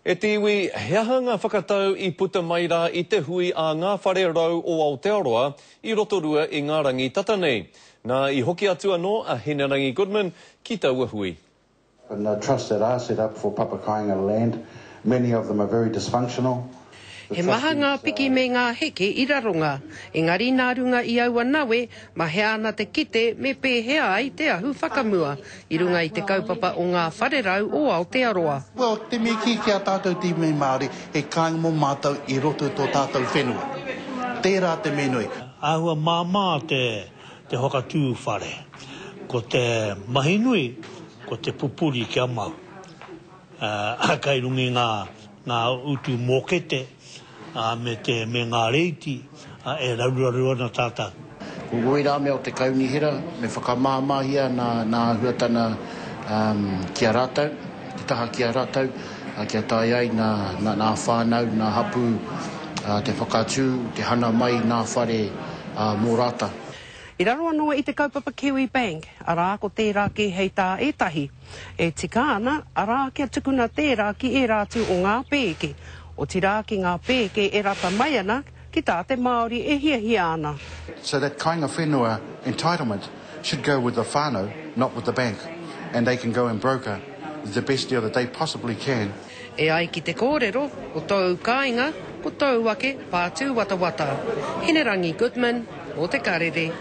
E te iwi, hea hanga whakatau I puta mai rā I te hui a ngā whare rau o Aotearoa I rotorua I ngā rangi tata nei. Nā I hoki atu anō a Hinerangi Goodman ki taua hui. And the trusts that are set up for Papakainga land, many of them are very dysfunctional. He maha ngā piki me ngā heke I raronga. Engari nā runga I aua nawe, ma hea ana te kite me pēhea ai te ahu whakamua. I runga I te kaupapa o ngā wharerau o Aotearoa. Well, te me ki a tātou ti me Māori, he kāinga mō mātou I roto tō tātou whenua. Tērā te menui. Ahua māmā te hokatū whare. Ko te mahinui, ko te pupuri kia mau. Kai rungi ngā utu mōkete, me ngā reiti, e raurua na tātou. Ko goi rā mea o te kaunihira, me whakamāmahia nā huatana kia rātau, te taha kia rātau, kia tai ai nā whānau, nā hapu, te whakatū, te hana mai nā whare mō rāta. I raro anō I te kaupapa Kiwi Bank, arā ko tērā ki hei tā etahi. E tika ana, arā kia tukuna tērā ki e rātu o ngā pēke. O tirā ki ngā pēke e rata mai ana, ki tā te Māori e hiahia ana. So that kāinga whenua entitlement should go with the whānau, not with the bank. And they can go and broker the best deal that they possibly can. E ai ki te kōrero, o tau kāinga, ko tau wake, pātū watawata. Hinerangi Goodman, o te karere.